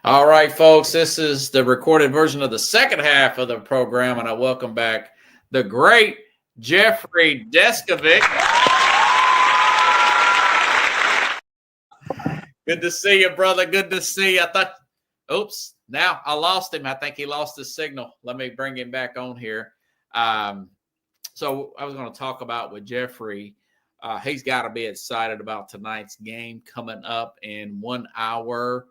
All right, folks, this is the recorded version of the second half of the program, and I welcome back the great Jeffrey Deskovic. Good to see you, brother. Good to see you. Now I lost him. I think he lost his signal. Let me bring him back on here. So I was going to talk about with Jeffrey. He's got to be excited about tonight's game coming up in 1 hour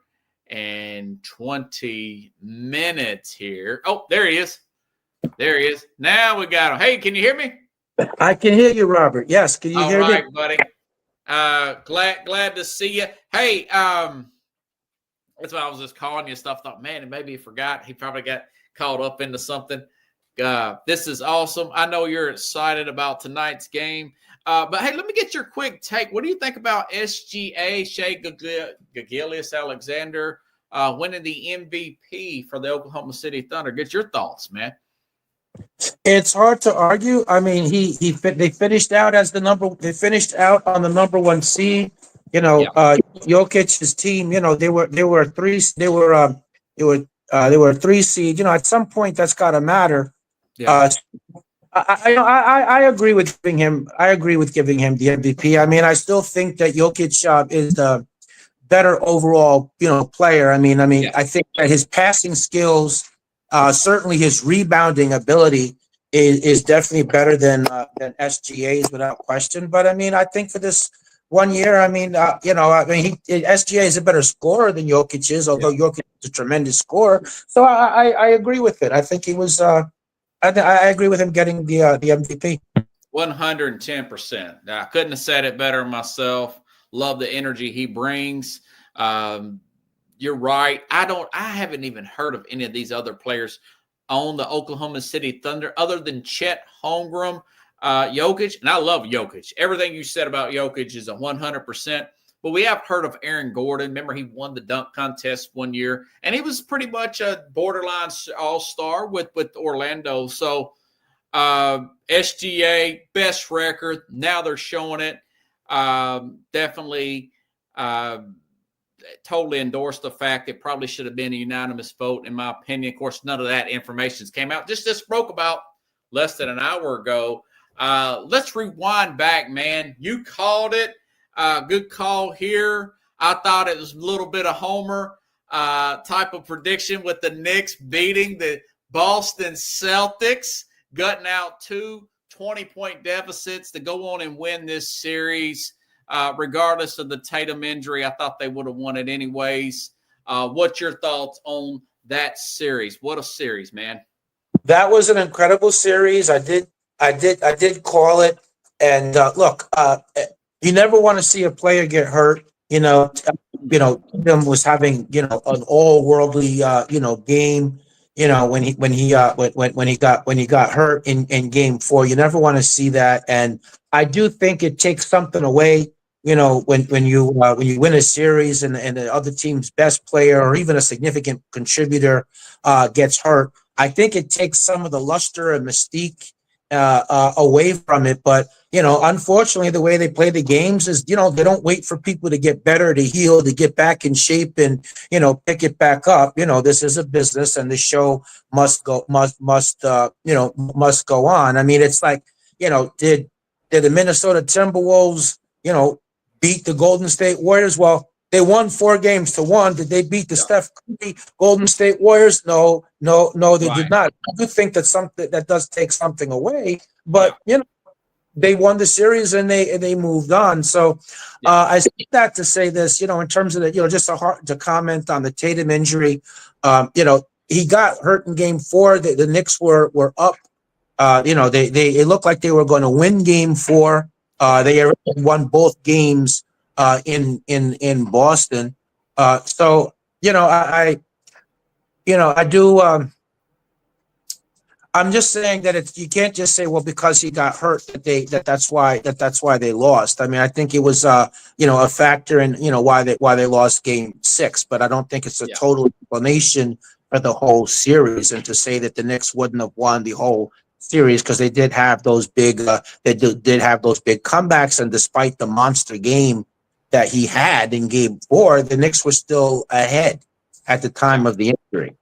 and 20 minutes here. Oh, there he is. There he is. Now we got him. Hey, can you hear me? I can hear you, Robert. Yes, can you hear me? All right, buddy. Glad to see you. Hey, that's why I was just calling you stuff. Thought, man, maybe he forgot. He probably got caught up into something. This is awesome. I know you're excited about tonight's game. But hey, let me get your quick take. What do you think about SGA, Shai Gilgeous-Alexander, winning the MVP for the Oklahoma City Thunder? Get your thoughts, man. It's hard to argue. I mean, they finished out as they finished out on the number one seed. You know, Jokic's team. You know, they were a three seed. You know, at some point that's got to matter. Yeah. I agree with giving him. I agree with giving him the MVP. I mean, I still think that Jokic is the better overall, player. I think that his passing skills, certainly his rebounding ability, is definitely better than SGA's without question. But I mean, I think for this 1 year, SGA is a better scorer than Jokic is, although Jokic is a tremendous scorer. So I agree with it. I think he was. I agree with him getting the MVP. 110%. I couldn't have said it better myself. Love the energy he brings. You're right. I haven't even heard of any of these other players on the Oklahoma City Thunder other than Chet Holmgren, Jokic. And I love Jokic. Everything you said about Jokic is 100%. But we have heard of Aaron Gordon. Remember, he won the dunk contest 1 year, and he was pretty much a borderline all-star with Orlando. So SGA, best record. Now they're showing it. Definitely totally endorse the fact it probably should have been a unanimous vote, in my opinion. Of course, none of that information came out. Just broke about less than an hour ago. Let's rewind back, man. You called it. Good call here. I thought it was a little bit of Homer type of prediction with the Knicks beating the Boston Celtics, gutting out 2 20-point deficits to go on and win this series. Regardless of the Tatum injury, I thought they would have won it anyways. What's your thoughts on that series? What a series, man. That was an incredible series. I did call it. And look, you never want to see a player get hurt. Tatum was having, an all worldly, game. When he got hurt in game 4, you never want to see that. And I do think it takes something away. When you win a series and the other team's best player or even a significant contributor gets hurt, I think it takes some of the luster and mystique away from it. But unfortunately, the way they play the games is, they don't wait for people to get better, to heal, to get back in shape and, pick it back up. This is a business and the show must go on. I mean, it's like, did the Minnesota Timberwolves, beat the Golden State Warriors? Well, they won 4-1. Did they beat the Steph Curry Golden State Warriors? No, they did not. I do think that something that does take something away, but they won the series and they moved on. So I say that to say this, in terms of the, just to comment on the Tatum injury. He got hurt in game 4. The Knicks were up. It looked like they were going to win game 4. They already won both games in Boston. So I do. I'm just saying that you can't just say, well, because he got hurt that's why they lost. I mean, I think it was a factor in why they lost game 6, but I don't think it's a total explanation for the whole series. And to say that the Knicks wouldn't have won the whole series because they did have those big comebacks, and despite the monster game that he had in game 4, the Knicks were still ahead. at the time of the injury.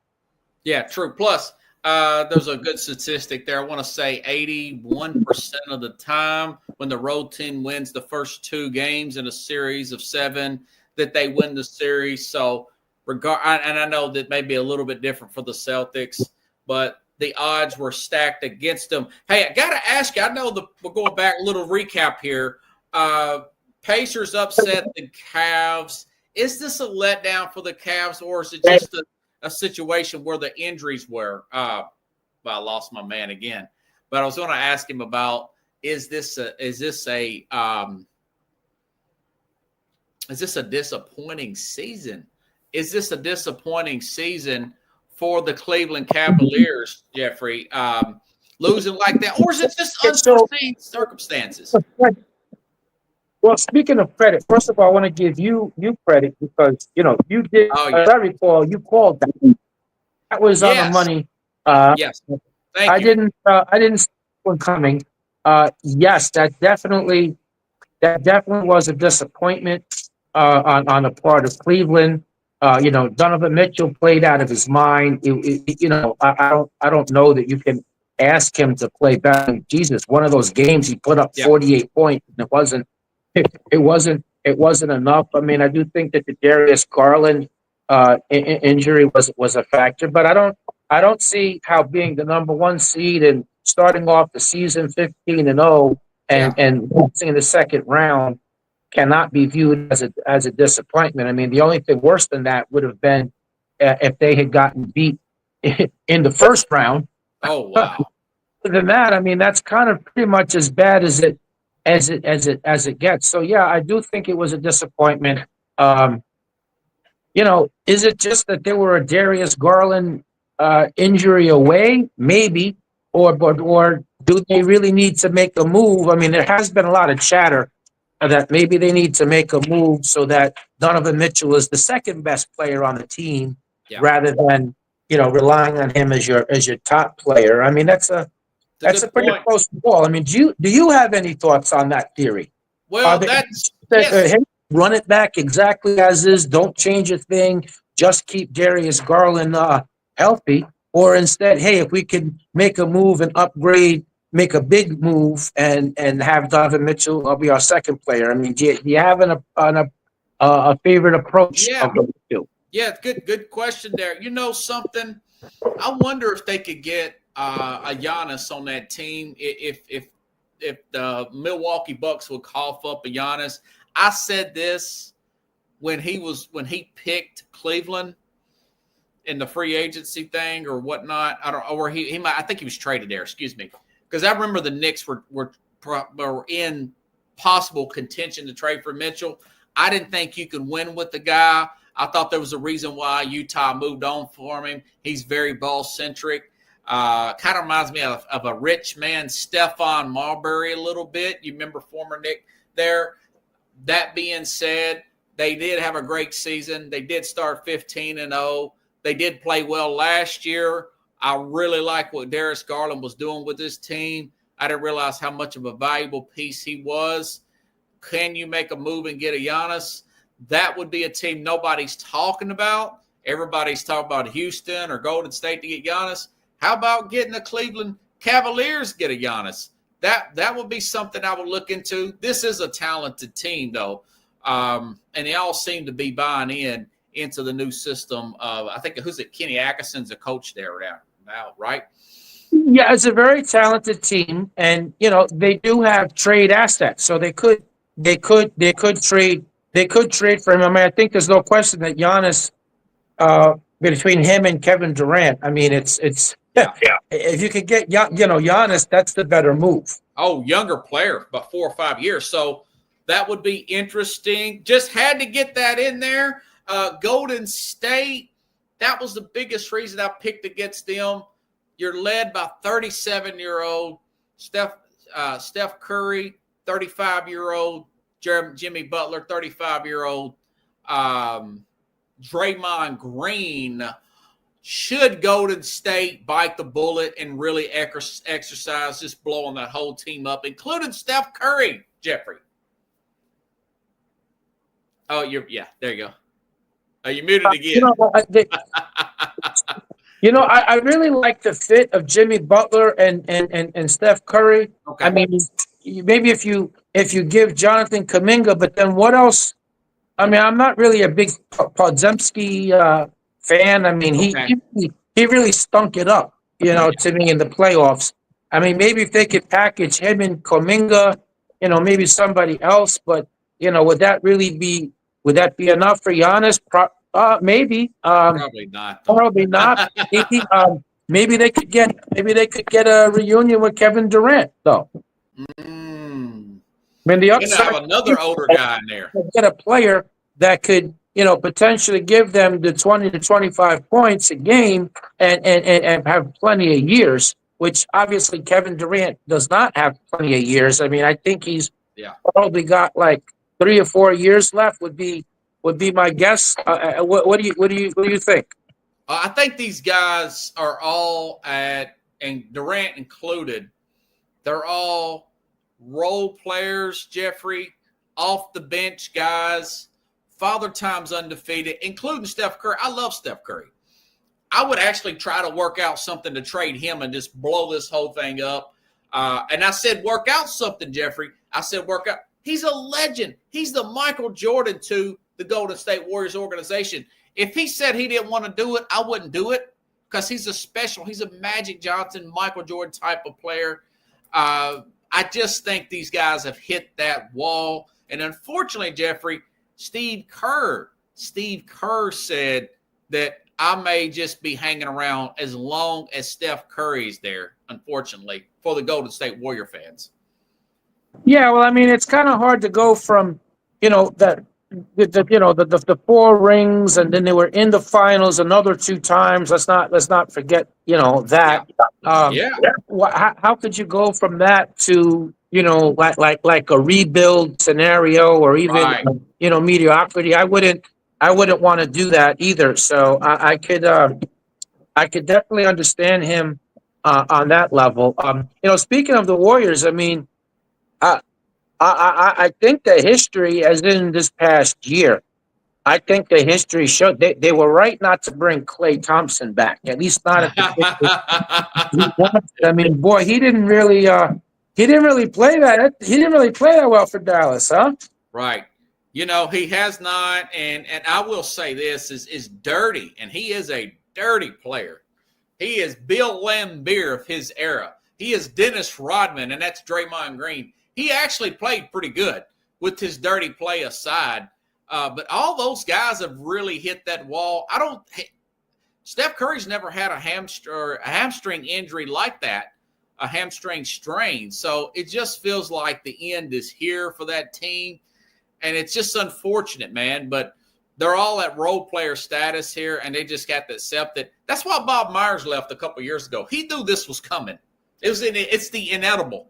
Yeah, true. Plus, there's a good statistic there. I want to say 81% of the time when the road team wins the first 2 games in a series of 7, that they win the series. So, and I know that may be a little bit different for the Celtics, but the odds were stacked against them. Hey, I got to ask you, I know we're going back, a little recap here. Pacers upset the Cavs. Is this a letdown for the Cavs, or is it just a situation where the injuries were? I lost my man again, but I was going to ask him about, is this a disappointing season? Is this a disappointing season for the Cleveland Cavaliers, Jeffrey, losing like that, or is it just unforeseen circumstances? Well, speaking of credit, first of all, I want to give you credit because you did. Oh, yeah. As I recall, you called that. That was on the money. Yes, thank you. I didn't see one coming. Yes, that definitely was a disappointment on the part of Cleveland. Donovan Mitchell played out of his mind. I don't know that you can ask him to play better. Jesus, one of those games he put up 48 points, and it wasn't enough. I mean, I do think that the Darius Garland injury was a factor, but I don't see how being the number 1 seed and starting off the season 15-0 and losing in the second round cannot be viewed as a disappointment. I mean, the only thing worse than that would have been if they had gotten beat in the first round. Oh, wow. Other than that, I mean, that's kind of pretty much as bad as it gets. So yeah, I do think it was a disappointment. Is it just that they were a Darius Garland injury away? Maybe, or do they really need to make a move? I mean, there has been a lot of chatter that maybe they need to make a move so that Donovan Mitchell is the second best player on the team rather than relying on him as your top player. I mean, that's a pretty close call. I mean, do you have any thoughts on that theory? Well, hey, run it back exactly as is. Don't change a thing. Just keep Darius Garland healthy. Or instead, hey, if we could make a move and upgrade, make a big move and have Donovan Mitchell be our second player. I mean, do you have a favorite approach of those two? Yeah, good question there. You know something? I wonder if they could get a Giannis on that team. If the Milwaukee Bucks would cough up a Giannis. I said this when he picked Cleveland in the free agency thing or whatnot. I think he was traded there. Excuse me, because I remember the Knicks were in possible contention to trade for Mitchell. I didn't think you could win with the guy. I thought there was a reason why Utah moved on for him. He's very ball centric. Kind of reminds me of a rich man, Stephon Marbury, a little bit. You remember former Nick there. That being said, they did have a great season. They did start 15-0. They did play well last year. I really like what Darius Garland was doing with this team. I didn't realize how much of a valuable piece he was. Can you make a move and get a Giannis? That would be a team nobody's talking about. Everybody's talking about Houston or Golden State to get Giannis. How about getting the Cleveland Cavaliers get a Giannis? That would be something I would look into. This is a talented team, though, and they all seem to be buying into the new system. I think Kenny Atkinson's a coach there now, right? Yeah, it's a very talented team, and they do have trade assets, so they could trade for him. I mean, I think there's no question that Giannis, between him and Kevin Durant, I mean, it's if you could get Giannis, that's the better move. Oh, younger player, about 4 or 5 years. So that would be interesting. Just had to get that in there. Golden State, that was the biggest reason I picked against them. You're led by 37-year-old Steph Curry, 35-year-old Jimmy Butler, 35-year-old Draymond Green. Should Golden State bite the bullet and really exercise just blowing that whole team up, including Steph Curry, Jeffrey? Oh, there you go. You muted You again. know, I really like the fit of Jimmy Butler and Steph Curry. Okay. I mean, maybe if you give Jonathan Kuminga, but then what else? I mean, I'm not really a big Podzemski fan. I mean, Okay. he really stunk it up, to me in the playoffs. I mean, maybe if they could package him and Kuminga, maybe somebody else, but would that be enough for Giannis? Maybe. Probably not, though. Probably not. Maybe they could get a reunion with Kevin Durant, though. Mm. I mean, the You're gonna upside have another older guy in there. get a player that could, potentially give them the 20 to 25 points a game and have plenty of years, which obviously Kevin Durant does not have plenty of years. I mean, I think he's probably got like 3 or 4 years left would be my guess. What do you think? I think these guys are all and Durant included, they're all role players, Jeffrey, off the bench guys, father time's undefeated, including Steph Curry. I love Steph Curry. I would actually try to work out something to trade him and just blow this whole thing up. And I said, work out something, Jeffrey. I said, work out. He's a legend. He's the Michael Jordan to the Golden State Warriors organization. If he said he didn't want to do it, I wouldn't do it because he's a Magic Johnson, Michael Jordan type of player. I just think these guys have hit that wall. And unfortunately, Jeffrey, Steve Kerr said that I may just be hanging around as long as Steph Curry's there, unfortunately, for the Golden State Warrior fans. Yeah, well, I mean, it's kind of hard to go from, the 4 rings, and then they were in the finals another 2 times. Let's not forget, that. How could you go from that to, like a rebuild scenario or even, mediocrity? I wouldn't want to do that either. So I could definitely understand him on that level. Speaking of the Warriors, I mean, I think the history, as in this past year, I think the history showed they were right not to bring Klay Thompson back. At least not at the I mean, boy, he didn't really play that. He didn't really play that well for Dallas, huh? Right. He has not, and I will say this is dirty, and he is a dirty player. He is Bill Laimbeer of his era. He is Dennis Rodman, and that's Draymond Green. He actually played pretty good with his dirty play aside. But all those guys have really hit that wall. Steph Curry's never had a hamstring injury like that, a hamstring strain. So it just feels like the end is here for that team. And it's just unfortunate, man. But they're all at role player status here, and they just got to accept it. That's why Bob Myers left a couple years ago. He knew this was coming. It's the inevitable.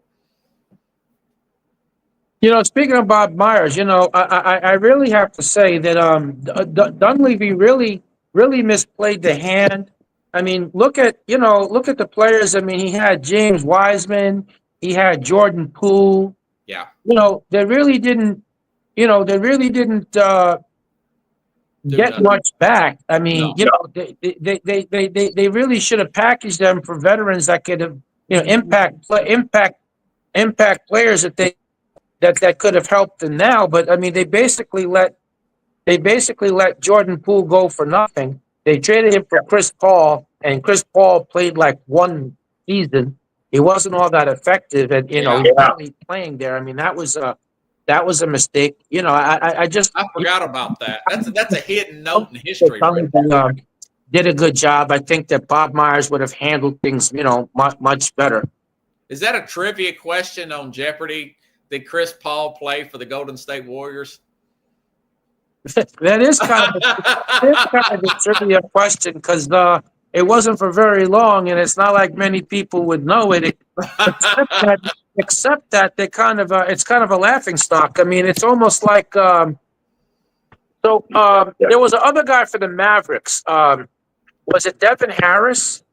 Speaking of Bob Myers, I really have to say that Dunleavy really misplayed the hand. I mean, look at the players. I mean, he had James Wiseman, he had Jordan Poole. Yeah. They really didn't get much back. I mean, they really should have packaged them for veterans that could have, impact players that could have helped them now. But I mean, they basically let Jordan Poole go for nothing. They traded him for Chris Paul, and Chris Paul played like 1 season. He wasn't all that effective, and he's only playing there. I mean, that was a mistake. I forgot about that. That's a hidden note in history. Did a good job. I think that Bob Myers would have handled things, much better. Is that a trivia question on Jeopardy? Did Chris Paul play for the Golden State Warriors? That is kind of a trivia question because it wasn't for very long, and it's not like many people would know it. Except that they it's kind of a laughing stock. I mean, it's almost like there was another guy for the Mavericks. Was it Devin Harris?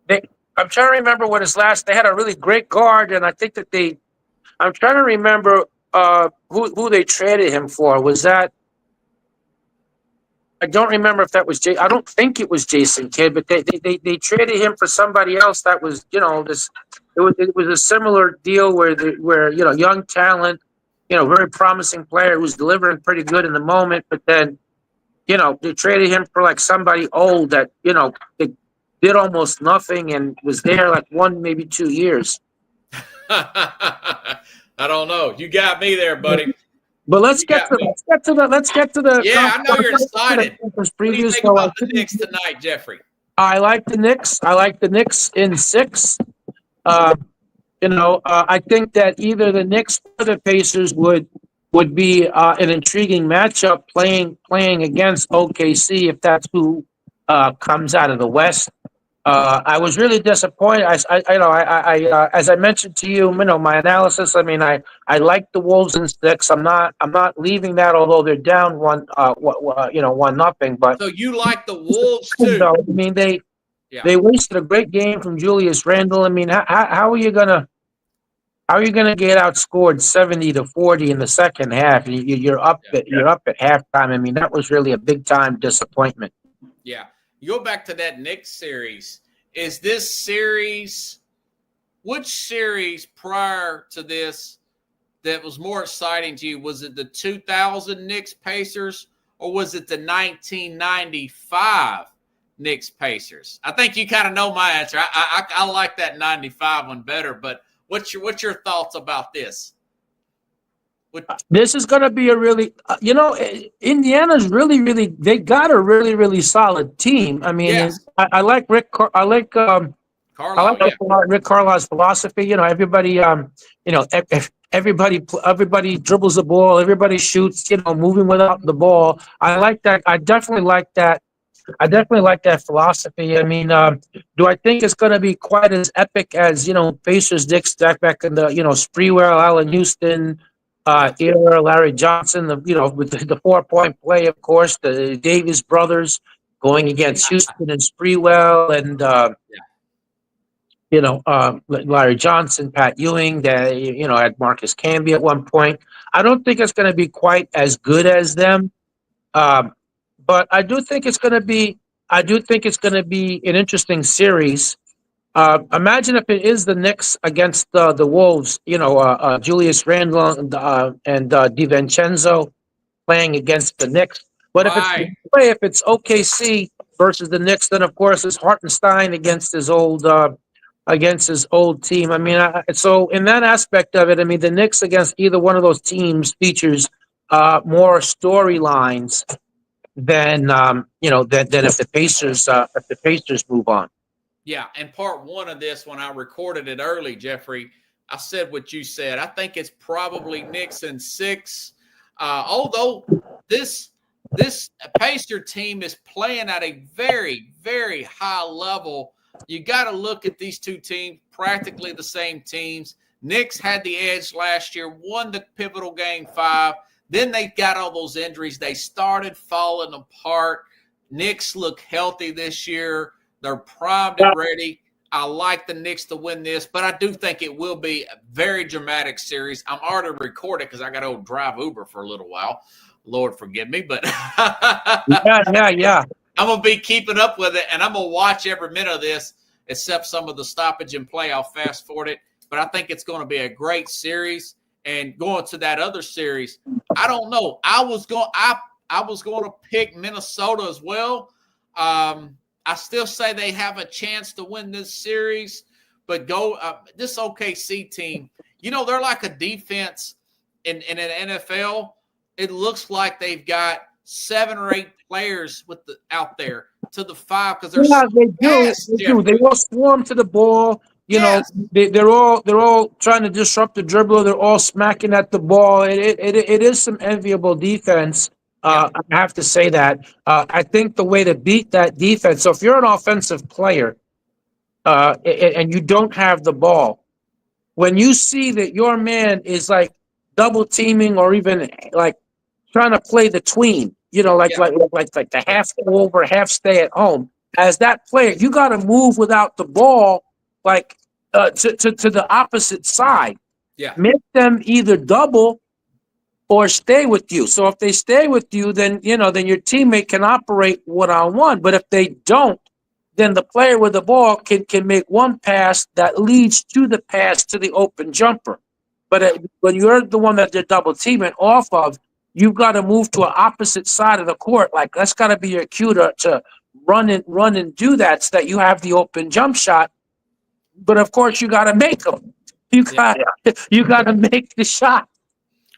I'm trying to remember what they had a really great guard, and I think that I'm trying to remember who they traded him for. Was that I don't remember if that was I don't think it was Jason Kidd, but they traded him for somebody else that was, this. It was a similar deal where young talent, very promising player who's delivering pretty good in the moment, but then they traded him for like somebody old that they did almost nothing and was there like 1 maybe 2 years. I don't know. You got me there, buddy. But let's get to the. Yeah, I know you're excited. What do you think about the Knicks tonight, Jeffrey? I like the Knicks. I like the Knicks in 6. I think that either the Knicks or the Pacers would be an intriguing matchup playing against OKC if that's who comes out of the West. I was really disappointed. As I mentioned to you, my analysis. I mean, I like the Wolves in 6. I'm not leaving that, although they're down 1-0. But so you like the Wolves too? I mean, they wasted a great game from Julius Randle. I mean, how are you gonna get outscored 70-40 in the second half? You're up at halftime. I mean, that was really a big time disappointment. Yeah. You go back to that Knicks series. Is this series, which series prior to this that was more exciting to you? Was it the 2000 Knicks Pacers or was it the 1995 Knicks Pacers? I think you kind of know my answer. I like that 95 one better, but what's your thoughts about this? This is going to be a really, Indiana's really, they got a really, really solid team. I mean, yes. I like Rick Carlisle's philosophy. Everybody, everybody dribbles the ball, everybody shoots, moving without the ball. I like that. I definitely like that philosophy. I mean, do I think it's going to be quite as epic as, Pacers, Knicks back in the, Sprewell, Allen Houston, era, Larry Johnson, with the 4-point play, of course, the Davis brothers going against Houston and Sprewell and, Larry Johnson, Pat Ewing, that, had Marcus Camby at one point. I don't think it's going to be quite as good as them. But I do think it's going to be an interesting series. Imagine if it is the Knicks against the Wolves, Julius Randle and DiVincenzo playing against the Knicks. But if it's OKC versus the Knicks, then of course it's Hartenstein against his old team. I mean, so in that aspect of it, I mean, the Knicks against either one of those teams features more storylines than if the Pacers move on. Yeah, and part 1 of this, when I recorded it early, Jeffrey, I said what you said. I think it's probably Knicks in 6. Although this Pacer team is playing at a very, very high level, you got to look at these two teams, practically the same teams. Knicks had the edge last year, won the pivotal game 5. Then they got all those injuries. They started falling apart. Knicks look healthy this year. They're primed and ready. I like the Knicks to win this, but I do think it will be a very dramatic series. I'm already recording because I got to drive Uber for a little while. Lord forgive me, but yeah. I'm going to be keeping up with it, and I'm going to watch every minute of this, except some of the stoppage and play. I'll fast forward it, but I think it's going to be a great series. And going to that other series, I don't know. I was going to pick Minnesota as well. I still say they have a chance to win this series, but this OKC team, they're like a defense in an NFL. It looks like they've got 7 or 8 players out there to the 5 because they're they do. They all swarm to the ball. They're all trying to disrupt the dribbler. They're all smacking at the ball. It is some enviable defense. I have to say that. I think the way to beat that defense, so if you're an offensive player and you don't have the ball, when you see that your man is like double teaming or even like trying to play the tween, like the half go over, half stay at home, as that player, you got to move without the ball, like to the opposite side. Yeah. Make them either double or stay with you. So if they stay with you, then then your teammate can operate one-on-one. But if they don't, then the player with the ball can make one pass that leads to the pass to the open jumper. But when you're the one that they're double teaming off of, you've got to move to an opposite side of the court. Like that's got to be your cue to run and do that so that you have the open jump shot. But of course, you got to make them. You got to make the shot.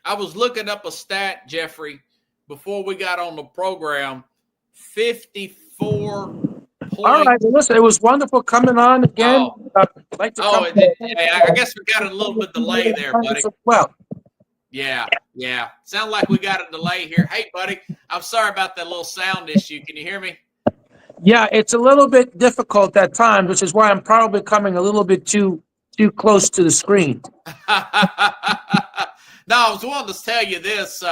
I was looking up a stat, Jeffrey, before we got on the program. 54 points. All right, well, listen, it was wonderful coming on again. I guess we got a little bit delay there, buddy. Well, yeah. Sound like we got a delay here. Hey, buddy, I'm sorry about that little sound issue. Can you hear me? Yeah, it's a little bit difficult at times, which is why I'm probably coming a little bit too close to the screen. No, I was wanting to tell you this: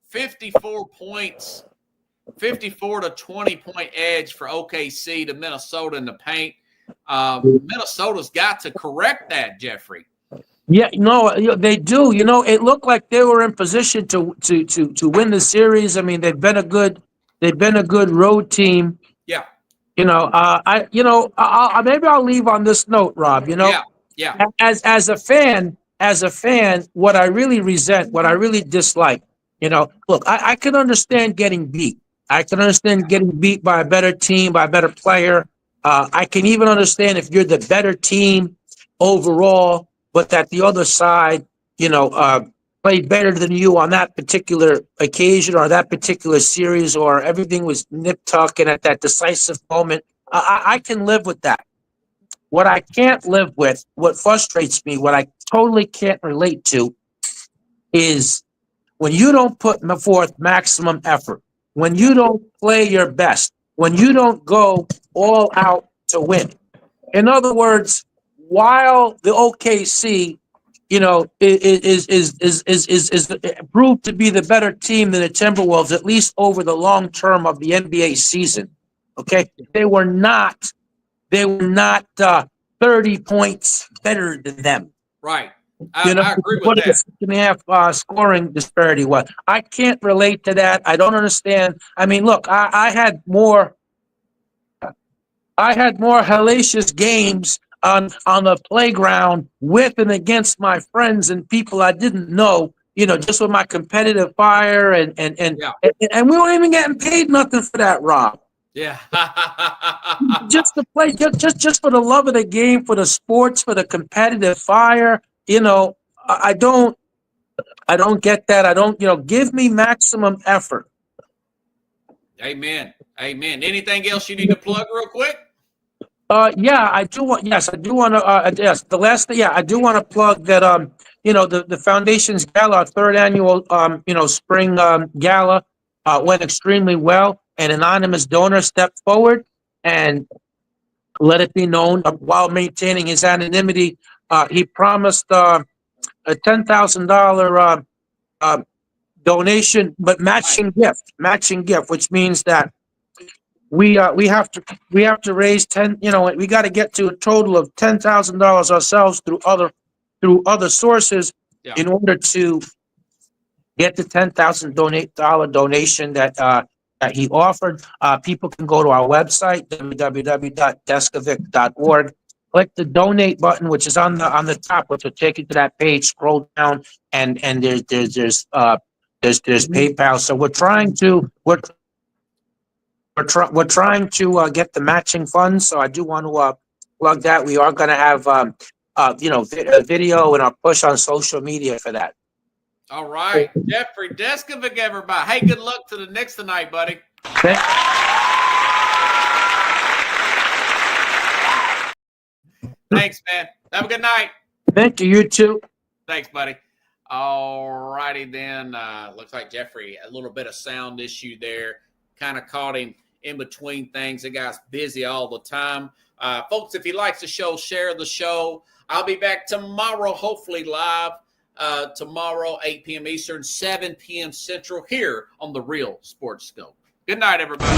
54 points. 54 to 20 point edge for OKC to Minnesota in the paint. Minnesota's got to correct that, Jeffrey. Yeah, no, they do. It looked like they were in position to win the series. I mean, they've been a good road team. Yeah. Maybe I'll leave on this note, Rob. Yeah. As a fan, what I really resent, what I really dislike, look, I can understand getting beat. I can understand getting beat by a better team, by a better player. I can even understand if you're the better team overall, but that the other side, played better than you on that particular occasion or that particular series, or everything was nip-tuck and at that decisive moment. I can live with that. What I can't live with, what frustrates me, what I totally can't relate to is when you don't put forth maximum effort, when you don't play your best, when you don't go all out to win. In other words, while the OKC, is proved to be the better team than the Timberwolves, at least over the long term of the NBA season. Okay, they were not 30 points better than them. Right. I agree with that. The second half scoring disparity was. I can't relate to that. I don't understand. I mean, look, I had more hellacious games on the playground with and against my friends and people I didn't know. Just with my competitive fire and we weren't even getting paid nothing for that, Rob. Yeah. Just to play, just for the love of the game, for the sports, for the competitive fire. I don't get that. I don't, give me maximum effort. Amen. Anything else you need to plug real quick? Yeah, I do want. Yes, I do want to. Yes, the last thing. Yeah, I do want to plug that. The foundation's gala, our third annual, spring gala, went extremely well. An anonymous donor stepped forward and let it be known, while maintaining his anonymity, he promised a $10,000 donation, but matching gift, which means that we have to raise 10. We got to get to a total of $10,000 ourselves through other sources in order to get the $10,000 donation that he offered. People can go to our website, www.deskovic.org. Click the donate button, which is on the top, which will take you to that page. Scroll down, and there's PayPal. So we're trying to get the matching funds. So I do want to plug that. We are going to have a video and a push on social media for that. All right, Jeffrey Deskovic, everybody. Hey, good luck to the Knicks tonight, buddy. Thanks, man. Have a good night. Thank you. You too. Thanks, buddy. All righty then. Looks like Jeffrey, a little bit of sound issue there. Kind of caught him in between things. The guy's busy all the time. Folks, if he likes the show, share the show. I'll be back tomorrow, hopefully live. Tomorrow, 8 p.m. Eastern, 7 p.m. Central, here on The Real Sports Scope. Good night, everybody.